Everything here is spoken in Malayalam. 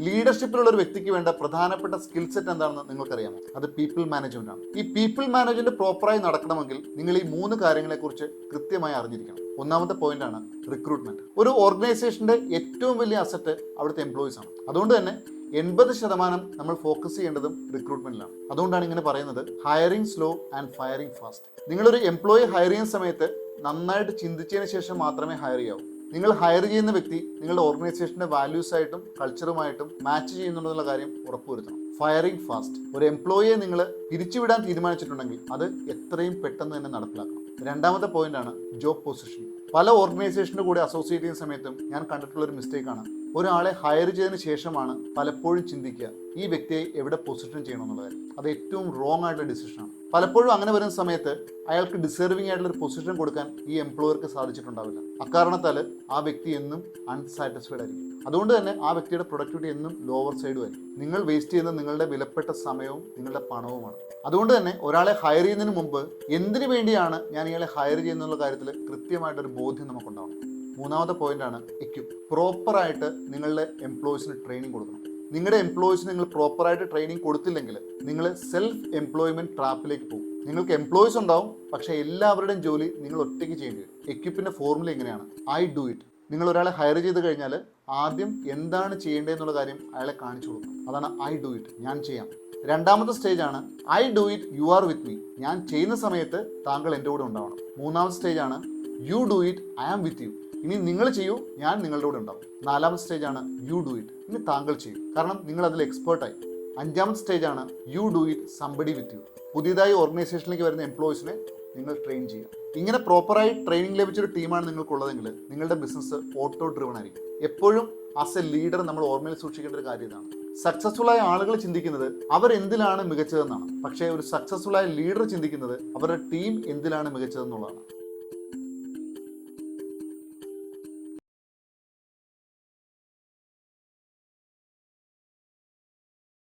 ലീഡർഷിപ്പിലുള്ള ഒരു വ്യക്തിക്ക് വേണ്ട പ്രധാനപ്പെട്ട സ്കിൽ സെറ്റ് എന്താണെന്ന് നിങ്ങൾക്കറിയാമോ? അത് പീപ്പിൾ മാനേജ്മെന്റ് ആണ്. ഈ പീപ്പിൾ മാനേജ്മെന്റ് പ്രോപ്പറായി നടക്കണമെങ്കിൽ നിങ്ങൾ ഈ 3 കാര്യങ്ങളെക്കുറിച്ച് കൃത്യമായി അറിഞ്ഞിരിക്കണം. ഒന്നാമത്തെ പോയിന്റ് ആണ് റിക്രൂട്ട്മെന്റ്. ഒരു ഓർഗനൈസേഷന്റെ ഏറ്റവും വലിയ അസറ്റ് അവിടുത്തെ എംപ്ലോയീസ് ആണ്. അതുകൊണ്ട് തന്നെ 80% നമ്മൾ ഫോക്കസ് ചെയ്യേണ്ടതും റിക്രൂട്ട്മെന്റിലാണ്. അതുകൊണ്ടാണ് ഇങ്ങനെ പറയുന്നത്, hiring slow and firing fast. നിങ്ങളൊരു എംപ്ലോയി ഹയർ ചെയ്യുന്ന സമയത്ത് നന്നായിട്ട് ചിന്തിച്ചതിന് ശേഷം മാത്രമേ ഹയർ ചെയ്യാവൂ. നിങ്ങൾ ഹയർ ചെയ്യുന്ന വ്യക്തി നിങ്ങളുടെ ഓർഗനൈസേഷന്റെ വാല്യൂസായിട്ടും കൾച്ചറുമായിട്ടും മാച്ച് ചെയ്യുന്നുണ്ടെന്നുള്ള കാര്യം ഉറപ്പുവരുത്തണം. Firing fast. ഒരു എംപ്ലോയിയെ നിങ്ങൾ പിരിച്ചുവിടാൻ തീരുമാനിച്ചിട്ടുണ്ടെങ്കിൽ അത് എത്രയും പെട്ടെന്ന് തന്നെ നടപ്പിലാക്കണം. രണ്ടാമത്തെ പോയിന്റ് ആണ് ജോബ് പൊസിഷൻ. പല ഓർഗനൈസേഷൻ്റെ കൂടെ അസോസിയേറ്റ് ചെയ്യുന്ന സമയത്തും ഞാൻ കണ്ടിട്ടുള്ള ഒരു മിസ്റ്റേക്കാണ്, ഒരാളെ ഹയർ ചെയ്തതിന് ശേഷമാണ് പലപ്പോഴും ചിന്തിക്കുക ഈ വ്യക്തിയെ എവിടെ പൊസിഷൻ ചെയ്യണം എന്നുള്ള കാര്യം. അത് ഏറ്റവും റോങ് ആയിട്ടുള്ള ഡിസിഷനാണ്. പലപ്പോഴും അങ്ങനെ വരുന്ന സമയത്ത് അയാൾക്ക് ഡിസേർവിംഗ് ആയിട്ടുള്ള ഒരു പൊസിഷൻ കൊടുക്കാൻ ഈ എംപ്ലോയർക്ക് സാധിച്ചിട്ടുണ്ടാവില്ല. അക്കാരണത്താൽ ആ വ്യക്തി എന്നും അൺസാറ്റിസ്ഫൈഡ് ആയിരിക്കും. അതുകൊണ്ട് തന്നെ ആ വ്യക്തിയുടെ പ്രൊഡക്ടിവിറ്റി എന്നും ലോവർ സൈഡും ആയിരിക്കും. നിങ്ങൾ വേസ്റ്റ് ചെയ്യുന്നത് നിങ്ങളുടെ വിലപ്പെട്ട സമയവും നിങ്ങളുടെ പണവുമാണ്. അതുകൊണ്ട് തന്നെ ഒരാളെ ഹയർ ചെയ്യുന്നതിന് മുമ്പ് എന്തിനു വേണ്ടിയാണ് ഞാൻ ഇയാളെ ഹയർ ചെയ്യുന്നുള്ള കാര്യത്തിൽ കൃത്യമായിട്ടൊരു ബോധ്യം നമുക്കുണ്ടാവണം. മൂന്നാമത്തെ പോയിന്റ് ആണ് എക്യുപ്പ്. പ്രോപ്പറായിട്ട് നിങ്ങളുടെ എംപ്ലോയീസിന് ട്രെയിനിങ് കൊടുക്കണം. നിങ്ങളുടെ എംപ്ലോയീസിന് നിങ്ങൾ പ്രോപ്പറായിട്ട് ട്രെയിനിങ് കൊടുത്തില്ലെങ്കിൽ നിങ്ങൾ സെൽഫ് എംപ്ലോയ്മെന്റ് ട്രാപ്പിലേക്ക് പോകും. നിങ്ങൾക്ക് എംപ്ലോയീസ് ഉണ്ടാവും, പക്ഷേ എല്ലാവരുടെയും ജോലി നിങ്ങൾ ഒറ്റയ്ക്ക് ചെയ്യേണ്ടി വരും. എക്യുപ്പിന്റെ ഫോർമുല എങ്ങനെയാണ്? I do it. നിങ്ങൾ ഒരാളെ ഹയർ ചെയ്ത് കഴിഞ്ഞാൽ ആദ്യം എന്താണ് ചെയ്യേണ്ടതെന്നുള്ള കാര്യം അയാളെ കാണിച്ചു കൊടുക്കണം. അതാണ് ഐ ഡു ഇറ്റ്, ഞാൻ ചെയ്യാം. രണ്ടാമത്തെ സ്റ്റേജ് ആണ് I do it you are with me. ഞാൻ ചെയ്യുന്ന സമയത്ത് താങ്കൾ എൻ്റെ കൂടെ ഉണ്ടാവണം. മൂന്നാമത്തെ സ്റ്റേജ് ആണ് you do it I am with you. ഇനി നിങ്ങൾ ചെയ്യൂ, ഞാൻ നിങ്ങളുടെ കൂടെ ഉണ്ടാവും. നാലാമത്തെ സ്റ്റേജ് ആണ് യു ഡു ഇറ്റ്. ഇനി താങ്കൾ ചെയ്യൂ, കാരണം നിങ്ങൾ അതിൽ എക്സ്പേർട്ടായി. അഞ്ചാമത്തെ സ്റ്റേജ് ആണ് you do it somebody with you. പുതിയതായി ഓർഗനൈസേഷനിലേക്ക് വരുന്ന എംപ്ലോയീസിനെ നിങ്ങൾ ട്രെയിൻ ചെയ്യുക. ഇങ്ങനെ പ്രോപ്പറായി ട്രെയിനിങ് ലഭിച്ചൊരു ടീമാണ് നിങ്ങൾക്കുള്ളതെങ്കിൽ നിങ്ങളുടെ ബിസിനസ് ഓട്ടോ ഡ്രിവൺ ആയിരിക്കും. എപ്പോഴും ആസ് എ ലീഡർ നമ്മൾ ഓർമ്മയിൽ സൂക്ഷിക്കേണ്ട ഒരു കാര്യം ഇതാണ്. സക്സസ്ഫുൾ ആയ ആളുകൾ ചിന്തിക്കുന്നത് അവരെന്തിലാണ് മികച്ചതെന്നാണ്. പക്ഷേ ഒരു സക്സസ്ഫുൾ ആയ ലീഡർ ചിന്തിക്കുന്നത് അവരുടെ ടീം എന്തിലാണ് മികച്ചതെന്നുള്ളതാണ്.